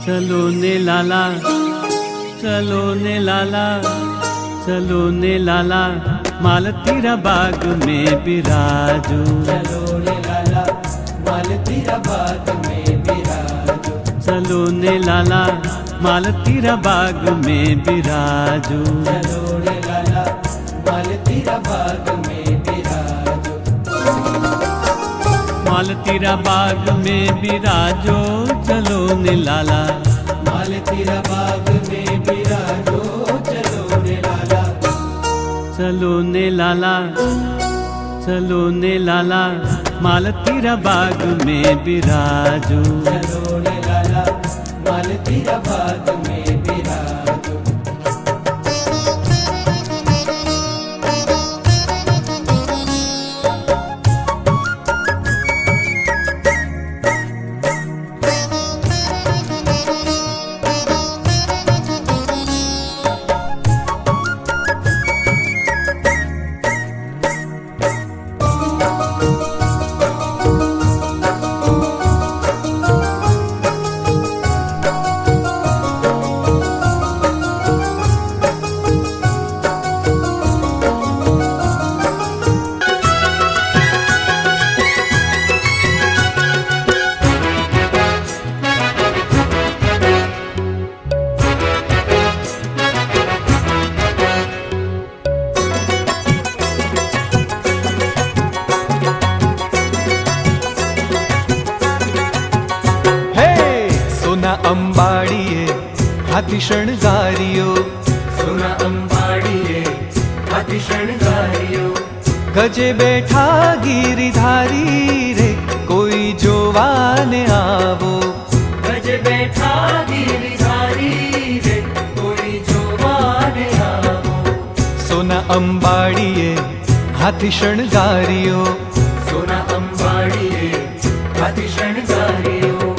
चलो ने लाला, चलो ने लाला, चलो ने लाला, मालतीरा बाग में बिराजो। चलो ने लाला, मालतीरा बाग में बिराजो। चलो ने लाला, मालतीरा बाग में बिराजो। चलो ने लाला, मालतीरा बाग में बिराजो। मालतीरा बाग में बिराजो, चलो ने लाला, मालतीरा बाग में बिराजो। चलो ने लाला, चलो ने लाला, चलो ने लाला, मालतीरा बाग में बिराजो। चलो ने लाला, मालतीरा बाग में बिराजो। અંબાડીએ હાથી શણગાર્યો, સોના અંબાડીએ હાથી શણગાર્યો। ગજે બેઠા ગિરિધારી રે, કોઈ જોવાને આવો। ગજે બેઠા ગિરિધારી રે, કોઈ જોવાને આવો। સોના અંબાડીએ હાથી શણગાર્યો, સોના અંબાડીએ હાથી શણગાર્યો।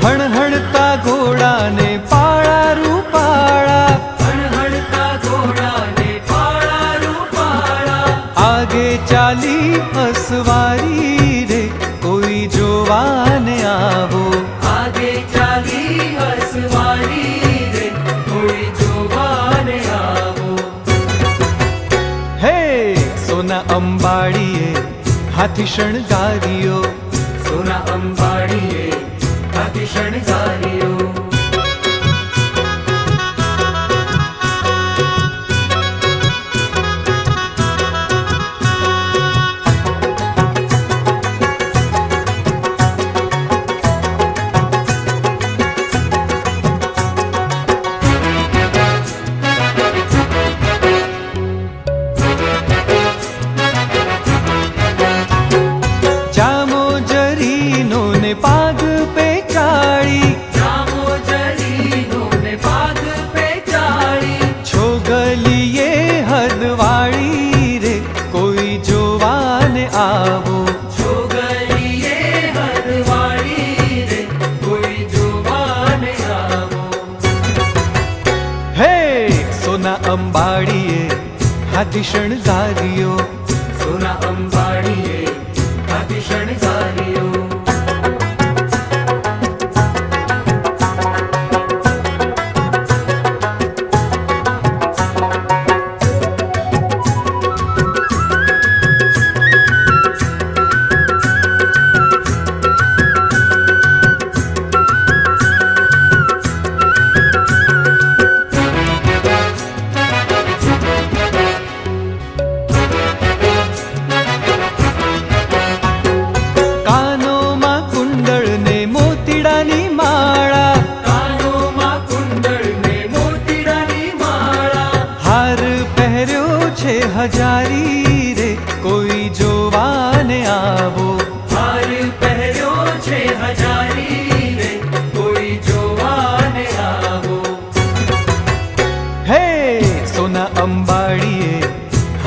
હણહણતા ઘોડાને પાળા રૂપાળા, હણહણતા ઘોડાને પાળા રૂપાળા। આગે ચાલી અસવારી રે, કોઈ જોવાને આવો। આગે ચાલી અસવારી રે, કોઈ જોવાને આવો। હે સોના અંબાડીએ હાથી શણગાર્યો, સોના અંબાડીએ હાથી શણગાર્યો। જામો જરીનો ને પાગ પેચાળી, જામો જરીનો ને પાગ પેચાળી। છોગલીએ હદવાળી રે, કોઈ જોવાને આવો। છોગલીએ હદવાળી રે, કોઈ જોવાને આવો। હે સોના અંબાડીએ હાથી શણગાર્યો, સોના અંબાડીએ હાથી શણગાર્યો।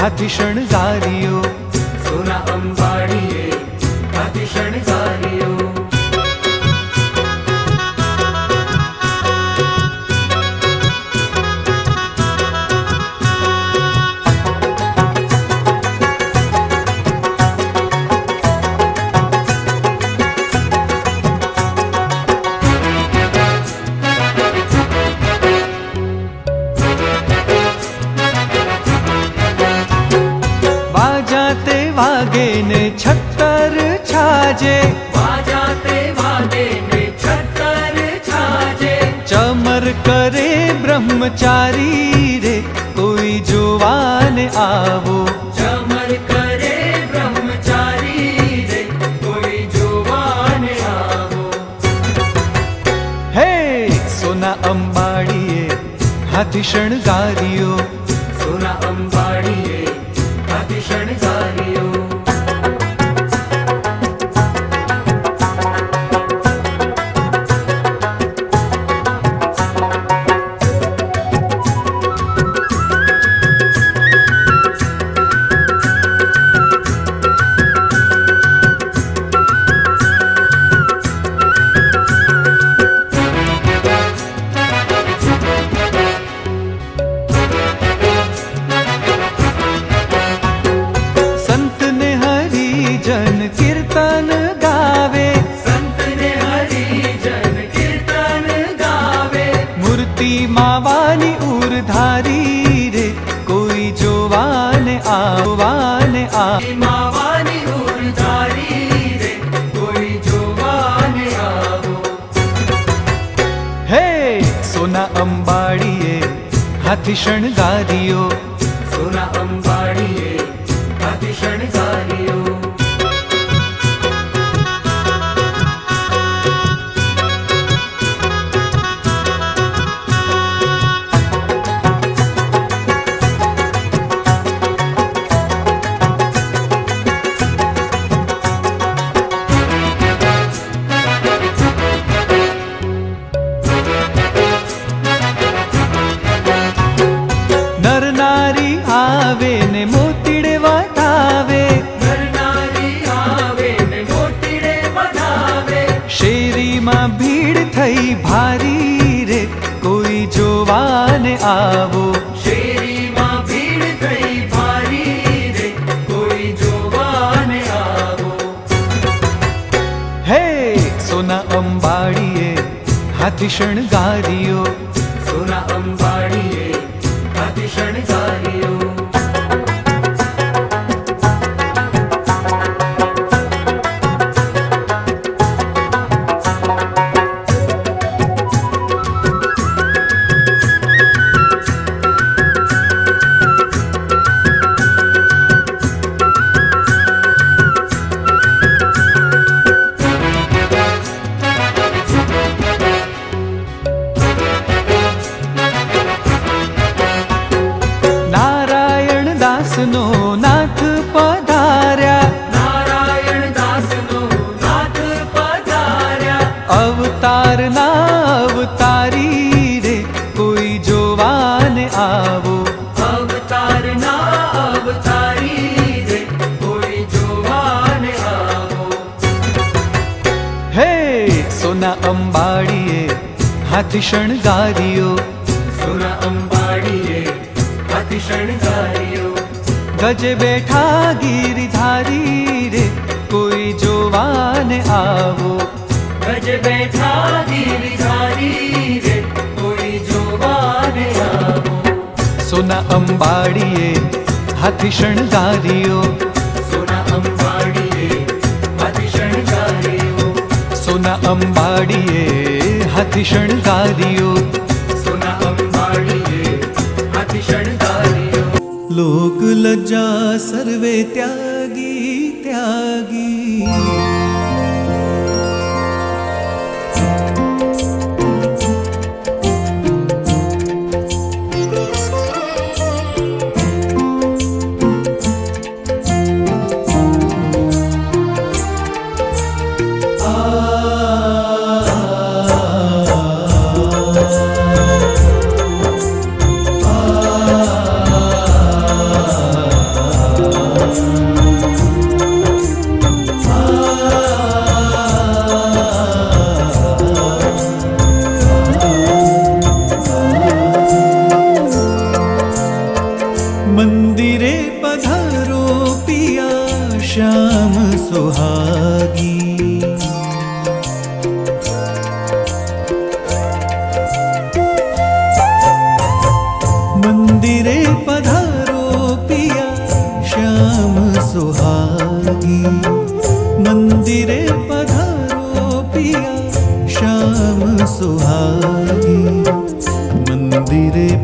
હાથી શણગાર્યો. સોના અંબાડીએ હાથી શણગાર્યો. વાજાતે વાગે ને છત્તર છાજે, વાજાતે વાગે ને છત્તર છાજે. ચમર કરે બ્રહ્મચારી રે, કોઈ જોવાને આવો. ચમર કરે બ્રહ્મચારી રે, કોઈ જોવાને આવો. હે સોના અંબાડીએ હાથી શણગાર્યો. સોના અંબાડીએ હાથી શણગાર્યો. સંતને હરિજન કીર્તન ગાવે, સંતને હરિજન કીર્તન ગાવે. મૂર્તિમાં વાની ઉરધારી રે, કોઈ જોવાને આવવાને આ. માવાની ઉરધારી રે, કોઈ જોવાને આવો. હે સોના અંબાડીએ હાથી શણગાર્યો. સોના અંબાડીએ હાથી શણગાર્યો. નર નારી આવે ને મોતીડે વધાવે, નર નારી આવે ને મોતીડે વધાવે. શેરીમાં ભીડ થઈ ભારી રે, કોઈ જોવાને આવો. શેરીમાં ભીડ થઈ ભારી રે, કોઈ જોવાને આવો. હે સોના અંબાડીએ હાથી શણગાર્યો. સોના અંબાડીએ હાથી શણગાર્યો. નારાયણ દાસનો નાથ પધાર્યા, નારાયણ દાસનો નાથ પધાર્યા. અવતારના અવતારી રે, કોઈ જોવાને આવો. અવતારના અવતારી રે, કોઈ જોવાને આવો. હે સોના અંબાડીએ હાથી શણગાર્યો. સોના અંબાડીએ હાથી શણગાર્યો. ગજે બેઠા ગિરિધારી રે, કોઈ જોવાને આવો. ગજ બેઠા ગિરિધારી રે, કોઈ જોવાને આવો. સોના અંબાડીએ હાથી શણગાર્યો. સોના અંબાડીએ હાથી શણગાર્યો. સોના અંબાડીએ હાથી શણગાર્યો. સોના અંબાડીએ હાથી શણગાર્યો. લોક લજ્જા સર્વે ત્યાગી ત્યાગી,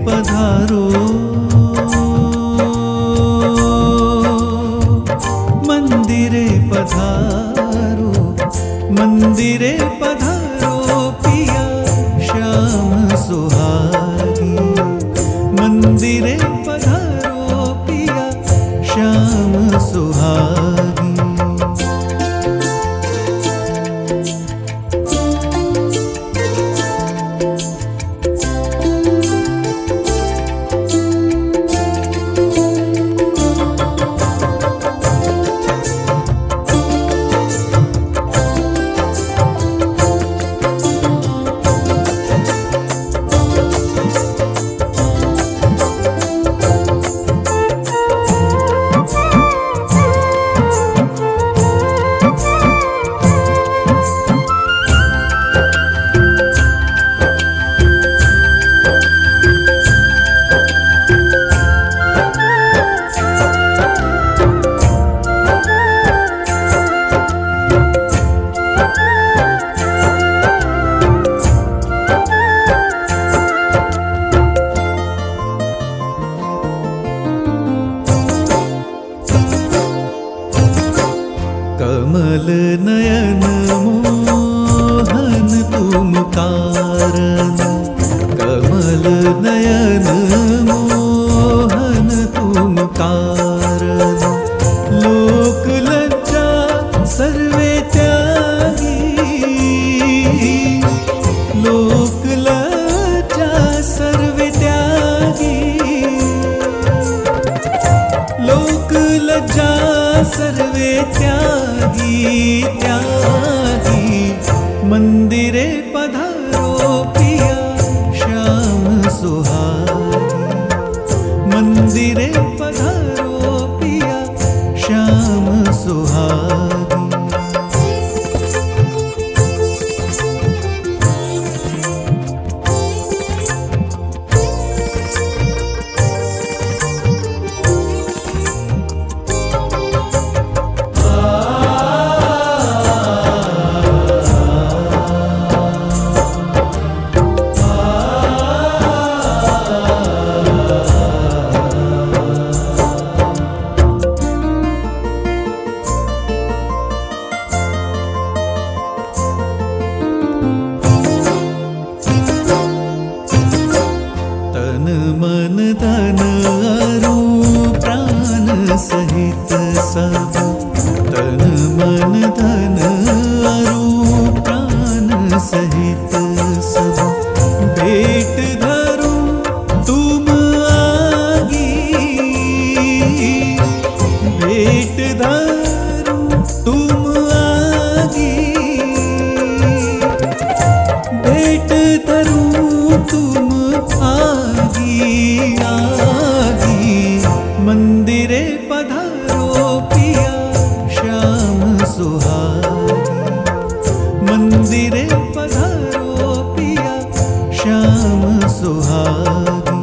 पधारो मंदिरे पधारो मंदिरे पधारो पिया श्याम सुहागी मंदिरे पधारो पिया श्याम सुहागी कमल नयन मोहन तुम कारण कमल नयन मोहन तुम कारण लोक लज्जा सर्वे त्यागी लोक लज्जा सर्वे त्यागी लोक लज्जा सर्वे त्यागी त्यागी मंदिरे पधारो पिया श्याम सुहागी मंदिरे पधारो पिया श्याम सुहागी मन धन अरु प्राण सहित सब तन मन धन अरु प्राण सहित सब भेंट धरू तुम आगी भेंट धरू तुम आगी भेंट धरू तुम आगी आगी मंदिरे पधारो पिया श्याम सुहागी मंदिरे पधारो पिया श्याम सुहागी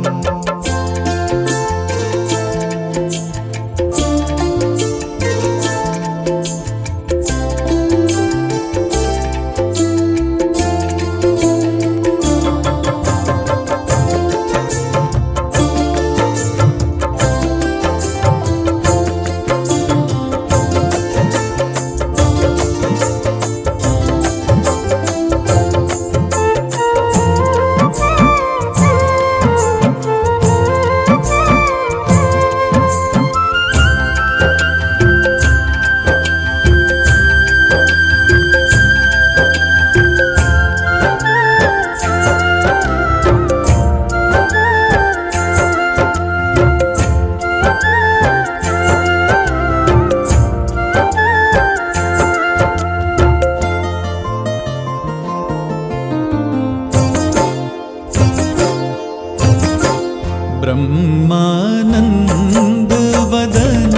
ब्रह्मानंद वदन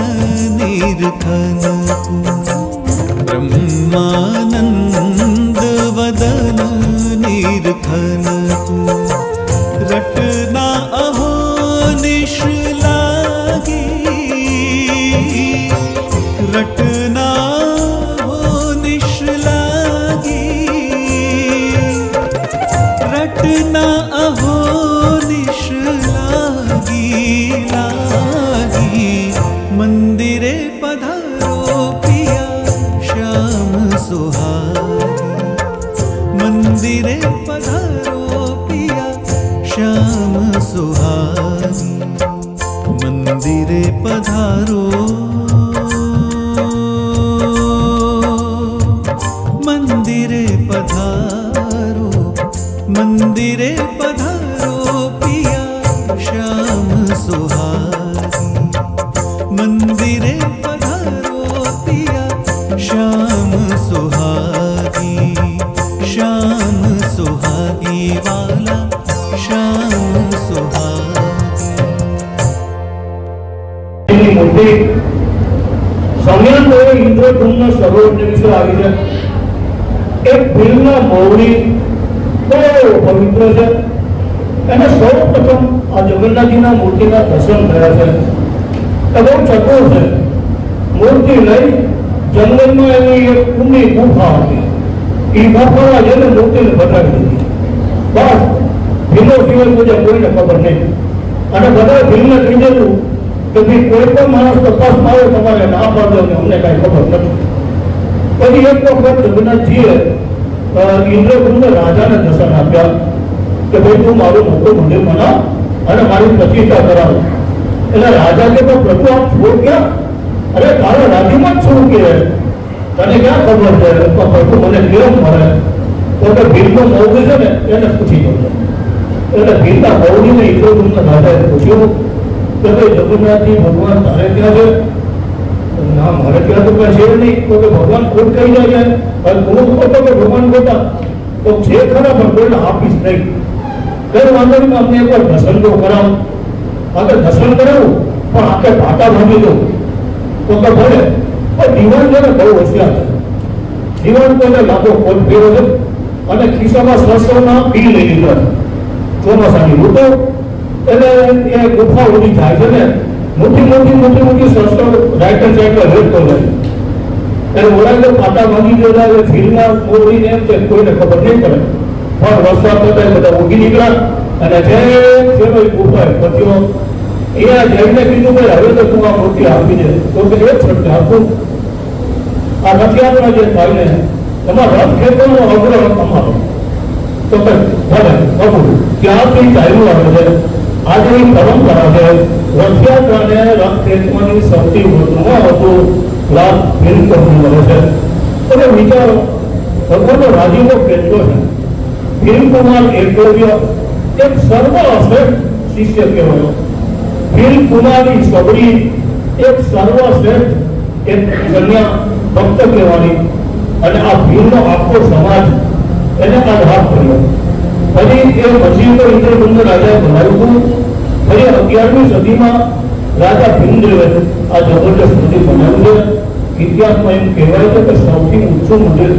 निरखन ब्रह्मानंद वदन निरखन रटना अहो निश लागी रटना हो निश लागी रटना अहो निश સુહાગી મંદિરે પધારો મંદિરે પધારો મંદિરે પધારો પિયા શ્યામ સુહાગી મંદિરે પધારો પિયા શ્યામ સુહાગી શ્યામ સુહાગી વાલા શ્યામ સુહાગી મૂર્તિ સમયાંતરે ઇન્દ્રધૂમના સરોવરને વિશે આવી છે. એક ભીલના મૌરી બહુ પવિત્ર છે. એને સૌ પ્રથમ આ જગન્નાથજીના મૂર્તિના દર્શન થયા છે. એ બહુ ચતુર છે. મૂર્તિ લઈ જંગલમાં એની એક ઊંડી ગુફા હતી. એ ગુફામાં જઈને મૂર્તિને બતાવી દીધી. બસ ભીલો સિવાય પૂજા કોઈને ખબર નહીં. અને બધા ભીલને કહી દેતું કે ભાઈ કોઈ પણ માણસ તપાસમાં આવે તમારે ના પાડો ને અમને કાંઈ ખબર નથી. પછી એક વખત જગન્નાથજીએ ઇન્દ્રગુપ્ત રાજાને દર્શન આપ્યા કે ભાઈ તું મારું મોટું મંદિર બનાવ અને મારી પ્રતિષ્ઠા કરાવ. એટલે રાજા કે પ્રભુ આપ છોડ ક્યાં? અરે તારો રાજ્યમાં જ છું કે તને ક્યાં ખબર છે? પ્રભુ મને કેમ મળે? તો કે ભીલનો મૌરી છે ને એને પૂછી જજો. એટલે ભીલના મૌરીને ઇન્દ્રગુપ્ત રાજાએ પૂછ્યું કે ભાઈ જગન્નાથજી ભગવાન તારે ક્યાં છે? ના મારે ત્યાં તો કઈ છે નહીં. તો કે ભગવાન ખોટ કહી જાય છે હું ખોટો કે ભગવાન ખોટા? તો છે ખરા પણ કોઈને આપીશ નહીં. કઈ વાંધો નહીં અમને એકવાર દર્શન તો કરાવો. આગળ દર્શન કરાવું પણ આખે પાટા ભાંગી દઉં. તો કે ભલે પણ દીવાન છે ને બહુ હોશિયાર છે. દીવાન તો લાખો કોટ ફેરો છે અને ખિસ્સામાં સરસવના પી લઈ લીધા ચોમાસાની ઋતુ. એટલે એ ગુફા ઉડી જાય છે ને મોટી સરસવ રાઈટ હેન્ડ સાઈડ પર રેડતો જાય. એટલે ઓળાઈ પાટા ભાંગી દેતા એટલે ફિલ્મમાં મોડીને એમ છે કોઈને ખબર નહીં પડે. પણ વરસાદ થતા બધા ઉગી નીકળ્યા અને જેનો ગુફા પત્યો અહીંયા જઈને કીધું કે હવે તો તું આ મૂર્તિ આપી દે. તો કે એક છટકે આપું. આ રથયાત્રા જે થાય ને એમાં રથ ખેંચવાનો અગ્રહ તમારો. તો કે ભલે બાબુ ત્યાંથી ચાલ્યું આવે છે. આજે એક પરંપરા છે રથયાત્રાને રથ ખેંચવાની સૌથી વધુ લાભ ભીલકુમારને મળે છે. તમે વિચારો ભગવાનનો રાજીવો કેટલો છે. ભીલકુમાર એકલવ્ય એક સર્વશ્રેષ્ઠ શિષ્ય કહેવાયો. ભીલકુમારની સબરી એક સર્વશ્રેષ્ઠ એક કન્યા ભક્ત કહેવાની. અને આ ભીલનો આખો સમાજ એને આધાર કર્યો. ફરી એ પછી તો ઇન્દ્રગુપ્ત રાજાએ બનાવ્યું. ફરી 11મી સદીમાં રાજા ભીમદેવે આ જબરદસ્ત મંદિર બનાવ્યું છે. ઇતિહાસમાં એમ કહેવાય છે કે સૌથી ઊંચું મંદિર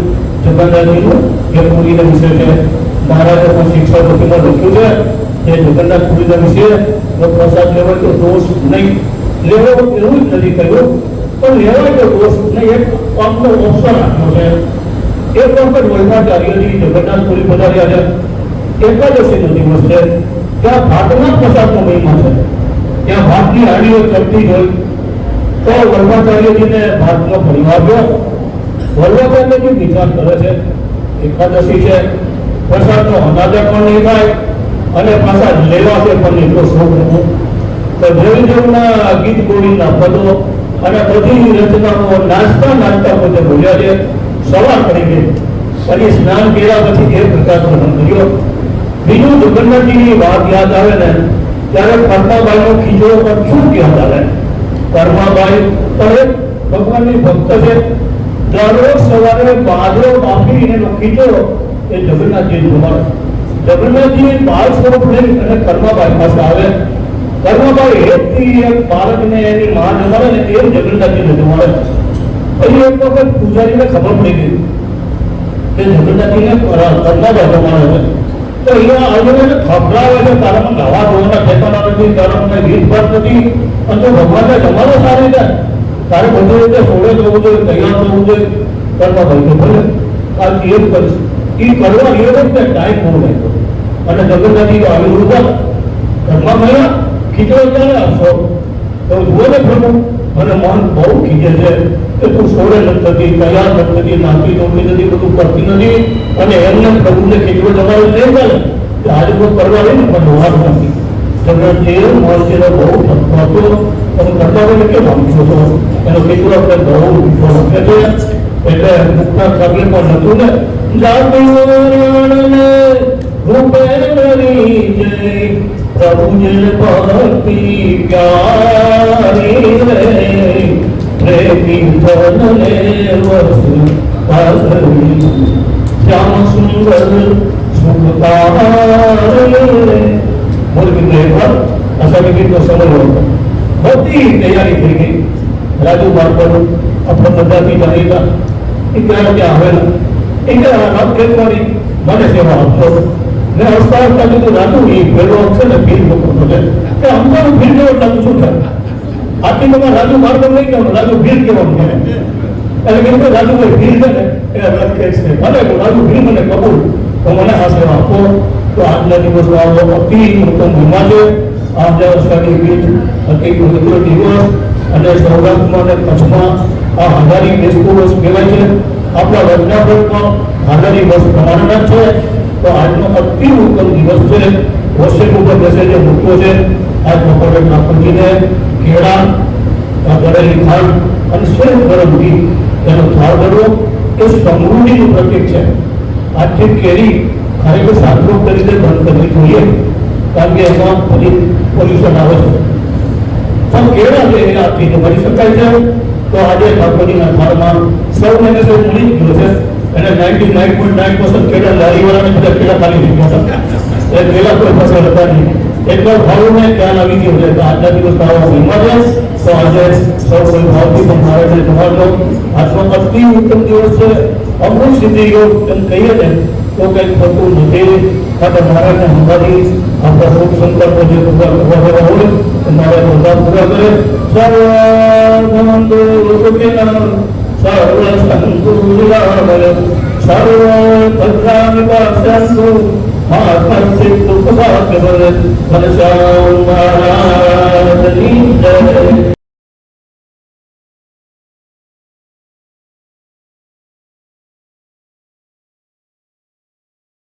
જગન્નાથજીનું એ પુરીના વિશે છે. મહારાજે પણ શિક્ષાપતિમાં લખ્યું છે કે જગન્નાથપુરીના વિશે પ્રસાદ લેવાય તો દોષ નહીં. લેવો એવું જ નથી કહ્યું પણ લેવાય તો દોષ નહીં. એક આપનો ઓપ્શન આપ્યો છે. એક વખત વૈભાચાર્યજી જગન્નાથપુરી પધાર્યા છે. એકાદશીનો દિવસ છે. ત્યાં ભાતના પ્રસાદનો મહિમા છે. ત્યાં ભાતની હાંડીઓ ચડતી હોય તો વલ્ભાચાર્યજીને ભાતનો પરિવાર આપ્યો. વલ્ભાચાર્યજી વિચાર કરે છે એકાદશી છે, પ્રસાદનો અંદાજા પણ નહીં થાય અને પાછા લેવા છે પણ એટલો શોખ નથી. તો દેવીદેવના ગીત ગોવિંદના પદો અને બધી રચનાઓ નાચતા પોતે બોલ્યા છે. સવાર કરી ગઈ પછી સ્નાન કર્યા પછી એ પ્રકારનો રંગ કર્યો. બીજું જગન્નાથજીની વાત યાદ આવે ને ત્યારે કર્માબાઈનો ખીચડો પણ શું યાદ આવે. કર્માબાઈ પણ એક ભગવાનની ભક્ત છે. દરરોજ સવારે બાજરો બાફી એનો ખીચડો એ જગન્નાથજી જમાડે. જગન્નાથજી બાળ સ્વરૂપ લઈ અને કર્માબાઈ પાસે આવે. કર્માબાઈ એકથી એક બાળકને એની માં જમાડે ને એમ જગન્નાથજીને જમાડે. પછી એક વખત પૂજારીને ખબર પડી ગઈ કે જગન્નાથજીને કર્માબાઈ જમાડે છે. તો અહીંયા અર્જુનને ખબરાવે છે તારામાં નવા ધોવાના ઠેકાણા નથી, તારામાં રીત ભાત નથી અને તો ભગવાનને જમાડો સારી છે. તારે બધી રીતે સોળે જવું જોઈએ, તૈયાર થવું જોઈએ. કર્માબાઈ તો ભલે આ એ જ કરીશ. એ કરવા એ વખતે ટાઈમ બહુ લાગ્યો અને જગન્નાથજી આવી રૂપા કર્માબાઈ ખીચડો ક્યારે આપશો? તો જુઓ ને પ્રભુ અને મન બહુ ખીજે છે કે તું સોળે નથી થતી, તૈયાર નથી થતી, નાખી દોડતી નથી, બધું કરતી નથી અને એમને પ્રભુને ખીચડો જમાડો નહીં ચાલે. આજે કોઈ કરવા નહીં પણ વાત નથી. જે મોરચેનો બહુ ભક્તો હતો અને કરતા હોય કે વાંચો હતો એનો કેટલો આપણે બહુ મીઠો લખે છે એટલે મુક્તા કવિ પણ હતું ને જાતિને રૂપે કરી જય પ્રભુ જે ભક્તિ પ્યારી રે પ્રેમી ધનને વસુ પાસરી શ્યામ સુંદર બોલ મિત્રો એક વાર અસામી ગીતનો સમય હતો બધી તૈયારી થઈ ગઈ રાજુ બાળકો આપણે બધાથી જાણીતા એ ત્યાં ત્યાં આવેલા એ રાત ખેતવાની મને સેવા આપતો ને હસતા હસતા કીધું રાજુ એ ભેડો છે ને ભીડ લોકો છે કે અમદાનું ભીડ કેવો લાગુ શું થાય આટલી તમારે રાજુ બાળકો નહીં કહેવાનું રાજુ ભીડ કેવાનું કહે એટલે કીધું રાજુભાઈ ભીડ છે ને એ રથ ખેંચ છે ભલે રાજુ ભીડ મને કબૂલ તો મને આ સેવા આપો તો આજના દિવસનો આવો અતિ મોટો મહિમા છે આજે અષાઢી બીજ અતિ પવિત્ર દિવસ અને સૌરાષ્ટ્રમાં અને કચ્છમાં આ હાજારી બેસતું વર્ષ કહેવાય છે આપણા વડનાગરમાં હાજારી વર્ષ પ્રમાણના છે તો આજનો અતિ ઉત્તમ દિવસ છે વર્ષે ઉપર બેસે જે મૂક્યો છે આજ બપોરે ઠાકોરજીને કેળા ગળેલી થાળ અને સ્વયં ગરમ ઘી તેનો થાળ ધરવો એ સમૃદ્ધિનું પ્રતીક છે આજથી કેરી ખરેખર સાત્વિક રીતે બંધ કરવી જોઈએ કારણ કે એમાં બધી પોલ્યુશન આવે છે પણ કેળા છે એ આજથી ભરી શકાય છે તો આજે ઠાકોરજીના થાળમાં સૌને સૌ મળી ગયો છે એને 99.9% કેળા લારીવાળાને બધા કેળા ખાલી થઈ ગયા હતા એ પેલા કોઈ ફસલ હતા નહીં એકવાર ભાવને ખ્યાલ આવી ગયો છે તો આજના દિવસ આવો મહિમા છે તો આજે સૌ કોઈ ભાવથી પણ મારે જમાડો આજનો અતિ ઉત્તમ દિવસ છે અમૃત સિદ્ધિ યોગ એમ કહીએ ને તો કંઈક થતું નથી માટે મારાને હંભારી આપણા સુખ સંકલ્પો જે પૂરા કરવા જેવા હોય તો મારે બધા પૂરા કરે સર્વંતુ સુખિના સર્વ સંતુ નિરામય સર્વ ભદ્રામિ પશ્યન્તુ મા કશ્ચિત દુઃખભાગ્ય ભલે ભલે શ્યામ